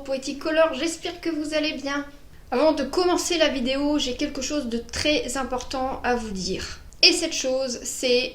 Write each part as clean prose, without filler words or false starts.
Poetic Color, j'espère que vous allez bien. Avant de commencer la vidéo, j'ai quelque chose de très important à vous dire. Et cette chose, c'est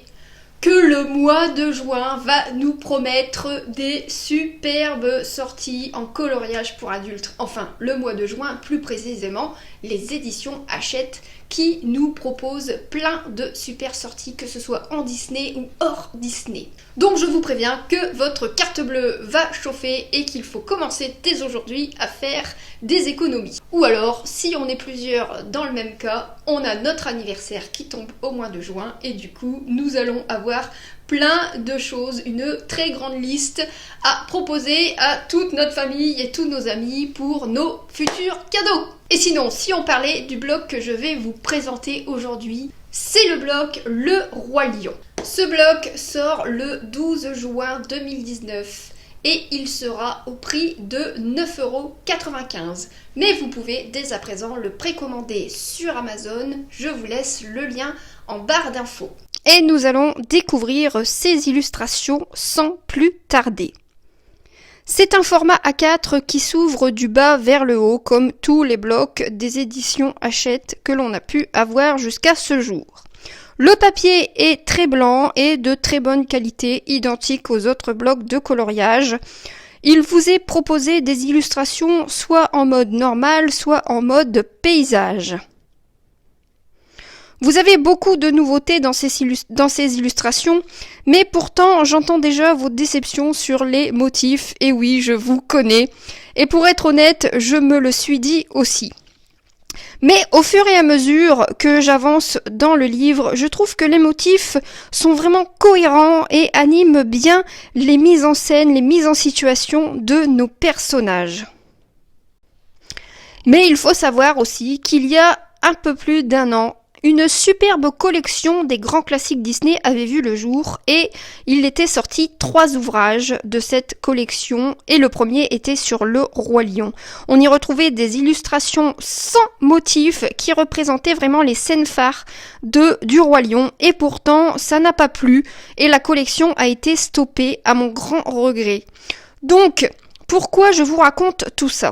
que le mois de juin va nous promettre des superbes sorties en coloriage pour adultes. Enfin, le mois de juin, plus précisément, les éditions Hachette qui nous proposent plein de super sorties, que ce soit en Disney ou hors Disney. Donc je vous préviens que votre carte bleue va chauffer et qu'il faut commencer dès aujourd'hui à faire des économies. Ou alors, si on est plusieurs dans le même cas, on a notre anniversaire qui tombe au mois de juin et du coup, nous allons avoir plein de choses, une très grande liste à proposer à toute notre famille et tous nos amis pour nos futurs cadeaux. Et sinon, si on parlait du bloc que je vais vous présenter aujourd'hui, c'est le bloc Le Roi Lion. Ce bloc sort le 12 juin 2019 et il sera au prix de 9,95 €. Mais vous pouvez dès à présent le précommander sur Amazon. Je vous laisse le lien en barre d'infos. Et nous allons découvrir ces illustrations sans plus tarder. C'est un format A4 qui s'ouvre du bas vers le haut, comme tous les blocs des éditions Hachette que l'on a pu avoir jusqu'à ce jour. Le papier est très blanc et de très bonne qualité, identique aux autres blocs de coloriage. Il vous est proposé des illustrations soit en mode normal, soit en mode paysage. Vous avez beaucoup de nouveautés dans ces illustrations, mais pourtant j'entends déjà vos déceptions sur les motifs, et oui, je vous connais. Et pour être honnête, je me le suis dit aussi. Mais au fur et à mesure que j'avance dans le livre, je trouve que les motifs sont vraiment cohérents et animent bien les mises en scène, les mises en situation de nos personnages. Mais il faut savoir aussi qu'il y a un peu plus d'un an, une superbe collection des grands classiques Disney avait vu le jour et il était sorti 3 ouvrages de cette collection et le premier était sur le Roi Lion. On y retrouvait des illustrations sans motif qui représentaient vraiment les scènes phares du Roi Lion et pourtant ça n'a pas plu et la collection a été stoppée à mon grand regret. Donc, pourquoi je vous raconte tout ça ?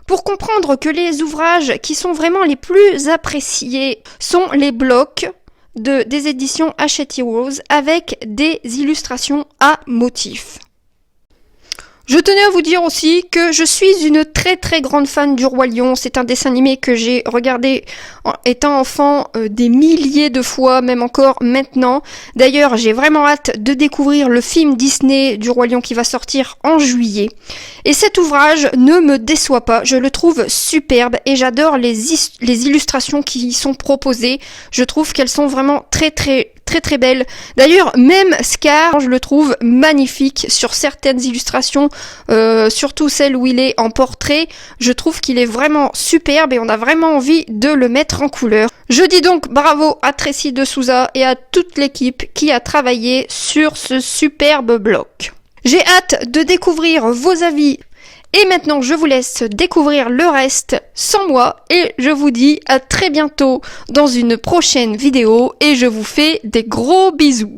Pour comprendre que les ouvrages qui sont vraiment les plus appréciés sont les blocs des éditions Hachette Heroes avec des illustrations à motifs. Je tenais à vous dire aussi que je suis une très très grande fan du Roi Lion. C'est un dessin animé que j'ai regardé étant enfant des milliers de fois, même encore maintenant. D'ailleurs, j'ai vraiment hâte de découvrir le film Disney du Roi Lion qui va sortir en juillet. Et cet ouvrage ne me déçoit pas, je le trouve superbe et j'adore les illustrations qui y sont proposées. Je trouve qu'elles sont vraiment très belles. D'ailleurs, même Scar, je le trouve magnifique sur certaines illustrations, surtout celle où il est en portrait. Je trouve qu'il est vraiment superbe et on a vraiment envie de le mettre en couleur. Je dis donc bravo à Tracy de Souza et à toute l'équipe qui a travaillé sur ce superbe bloc. J'ai hâte de découvrir vos avis. Et maintenant, je vous laisse découvrir le reste sans moi et je vous dis à très bientôt dans une prochaine vidéo et je vous fais des gros bisous.